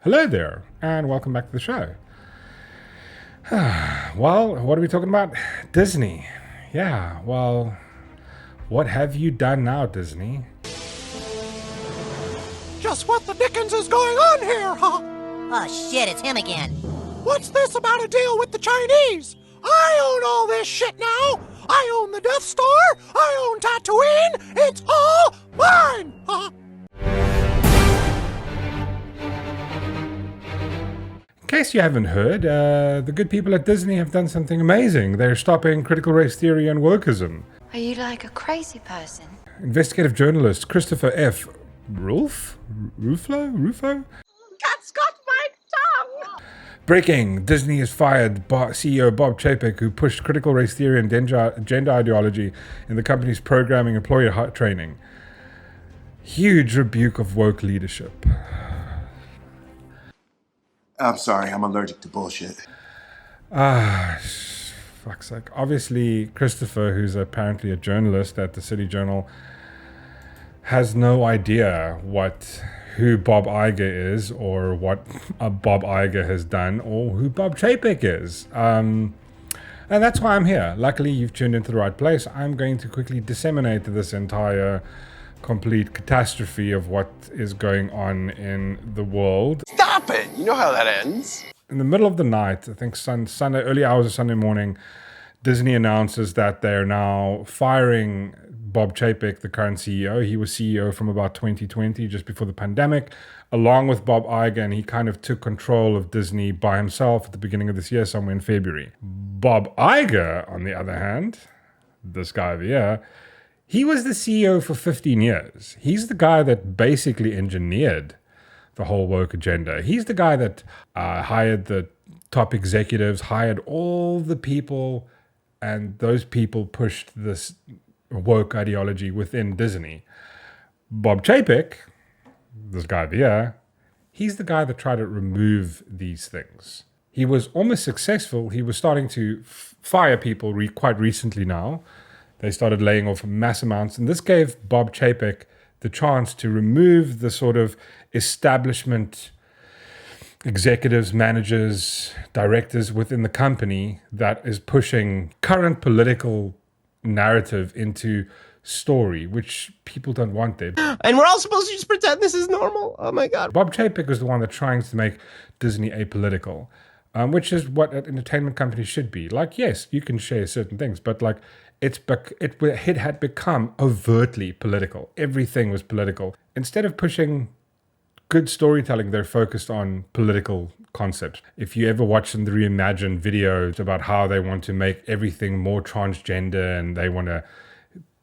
Hello there, and welcome back to the show. Well, what are we talking about? Disney. Yeah, well, what have you done now, Disney? Just what the dickens is going on here, huh? Oh shit, it's him again. What's this about a deal with the Chinese? I own all this shit now! I own the Death Star! I own Tatooine! It's all mine! Huh? In case you haven't heard, the good people at Disney have done something amazing. They're stopping critical race theory and wokeism. Are you like a crazy person? Investigative journalist Christopher F. Rufo? Cat's got my tongue! Breaking. Disney has fired CEO Bob Chapek, who pushed critical race theory and gender ideology in the company's programming employer training. Huge rebuke of woke leadership. I'm sorry, I'm allergic to bullshit. Fuck's sake. Obviously, Christopher, who's apparently a journalist at the City Journal, has no idea who Bob Iger is, or what Bob Iger has done, or who Bob Chapek is. And that's why I'm here. Luckily, you've tuned into the right place. I'm going to quickly disseminate this entire complete catastrophe of what is going on in the world. Stop it! You know how that ends. In the middle of the night, I think Sunday, early hours of Sunday morning, Disney announces that they're now firing Bob Chapek, the current CEO. He was CEO from about 2020, just before the pandemic, along with Bob Iger, and he kind of took control of Disney by himself at the beginning of this year, somewhere in February. Bob Iger, on the other hand, this guy over here, he was the CEO for 15 years. He's the guy that basically engineered the whole woke agenda. He's the guy that hired the top executives, hired all the people, and those people pushed this woke ideology within Disney. Bob Chapek, this guy over here, he's the guy that tried to remove these things. He was almost successful. He was starting to fire people quite recently now. They started laying off mass amounts, and this gave Bob Chapek the chance to remove the sort of establishment executives, managers, directors within the company that is pushing current political narrative into story, which people don't want there. And we're all supposed to just pretend this is normal? Oh my god. Bob Chapek is the one that trying to make Disney apolitical, which is what an entertainment company should be. Like, yes, you can share certain things, but like it had become overtly political. Everything was political. Instead of pushing good storytelling, they're focused on political concepts. If you ever watch the reimagined videos about how they want to make everything more transgender and they want to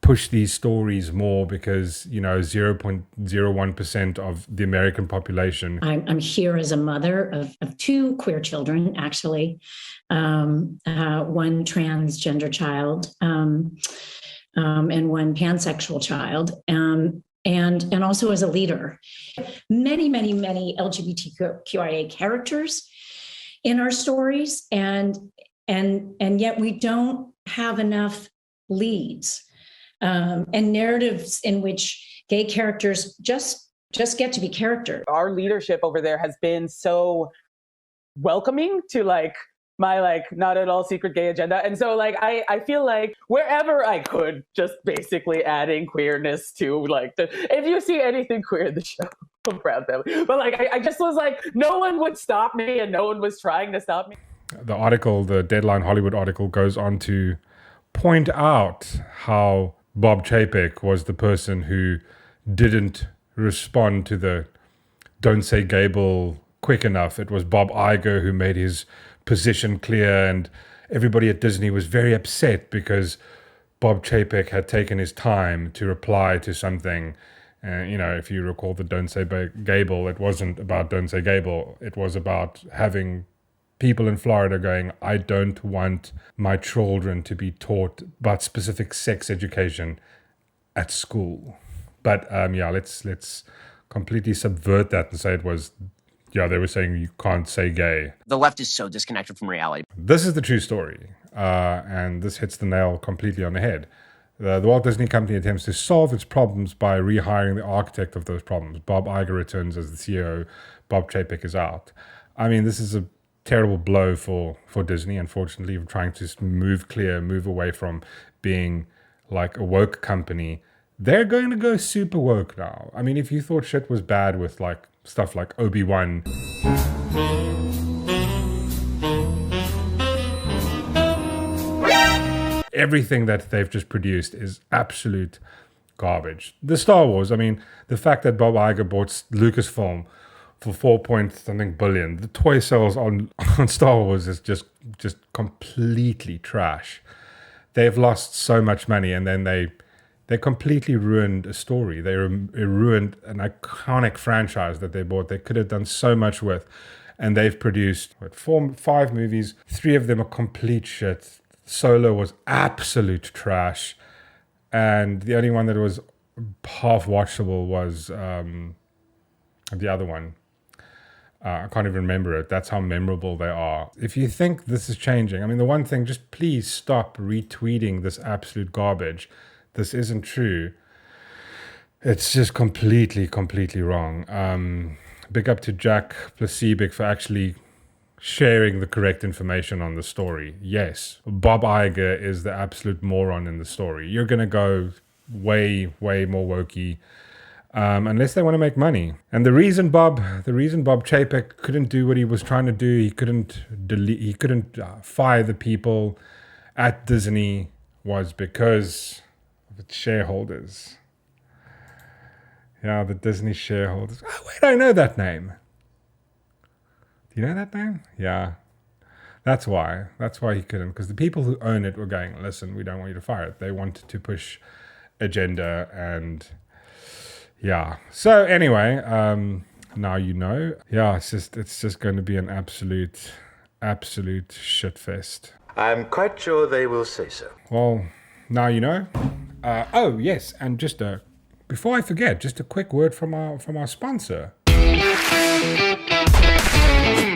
push these stories more because, 0.01% of the American population. I'm here as a mother of two queer children, actually, one transgender child and one pansexual child, and also as a leader. Many LGBTQIA characters in our stories, and yet we don't have enough leads. And narratives in which gay characters just get to be characters. Our leadership over there has been so welcoming to my not at all secret gay agenda. And so I feel like wherever I could, just basically adding queerness to if you see anything queer in the show, I'm proud family. But I just was no one would stop me and no one was trying to stop me. The article, the Deadline Hollywood article, goes on to point out how Bob Chapek was the person who didn't respond to the "Don't Say Gable" quick enough. It was Bob Iger who made his position clear, and everybody at Disney was very upset because Bob Chapek had taken his time to reply to something. If you recall the "Don't Say Gable," it wasn't about "Don't Say Gable." It was about having people in Florida going, I don't want my children to be taught about specific sex education at school. But let's completely subvert that and say it was, they were saying you can't say gay. The left is so disconnected from reality. This is the true story, and this hits the nail completely on the head. The Walt Disney Company attempts to solve its problems by rehiring the architect of those problems. Bob Iger returns as the CEO. Bob Chapek is out. I mean, this is a terrible blow for Disney, unfortunately, of trying to move away from being like a woke company. They're going to go super woke now. I mean, if you thought shit was bad with like stuff like Obi-Wan, everything that they've just produced is absolute garbage. The Star Wars, I mean, the fact that Bob Iger bought Lucasfilm for 4 billion. The toy sales on Star Wars is just completely trash. They've lost so much money, and then they completely ruined a story. They ruined an iconic franchise that they bought. They could have done so much with, and they've produced 5 movies. 3 of them are complete shit. Solo was absolute trash, and the only one that was half watchable was the other one. I can't even remember it. That's how memorable they are. If you think this is changing, I mean, the one thing, just please stop retweeting this absolute garbage. This isn't true. It's just completely wrong. Big up to Jack Placebik for actually sharing the correct information on the story. Yes, Bob Iger is the absolute moron in the story. You're going to go way more wokey. Unless they want to make money. And the reason Bob Chapek couldn't do what he was trying to do, he couldn't fire the people at Disney, was because of its shareholders. Yeah, the Disney shareholders. Oh, wait, I know that name. Do you know that name? Yeah. That's why he couldn't, because the people who own it were going, listen, we don't want you to fire it. They wanted to push agenda and... yeah. So anyway, now you know. Yeah, it's just going to be an absolute shitfest. I'm quite sure they will say so. Well, now you know. Oh yes, and just before I forget, just a quick word from our sponsor.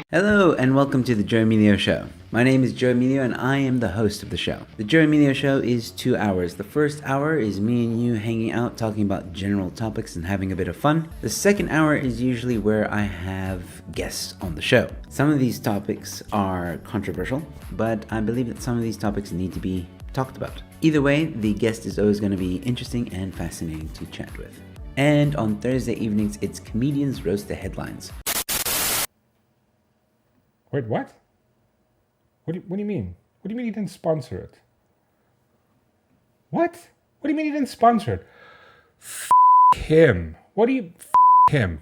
Hello and welcome to the Joe Emilio Show. My name is Joe Emilio and I am the host of the show. The Joe Emilio Show is 2 hours. The first hour is me and you hanging out, talking about general topics and having a bit of fun. The second hour is usually where I have guests on the show. Some of these topics are controversial, but I believe that some of these topics need to be talked about. Either way, the guest is always going to be interesting and fascinating to chat with. And on Thursday evenings, it's Comedians Roast the Headlines. Wait, what? What do you mean? What do you mean he didn't sponsor it? What? What do you mean he didn't sponsor it? F*** him. Him.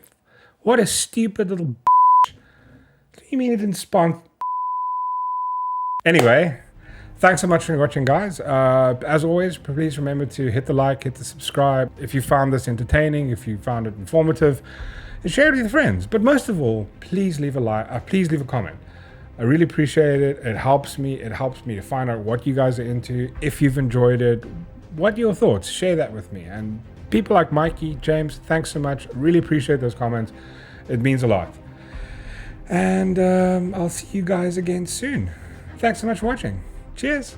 What a stupid little bitch. What do you mean he didn't sponsor? Anyway, thanks so much for watching, guys. As always, please remember to hit the like, hit the subscribe. If you found this entertaining, if you found it informative, and share it with your friends. But most of all, please leave a like. Please leave a comment. I really appreciate it. It helps me. It helps me to find out what you guys are into. If you've enjoyed it, what are your thoughts? Share that with me. And people like Mikey, James, thanks so much. Really appreciate those comments. It means a lot. And I'll see you guys again soon. Thanks so much for watching. Cheers.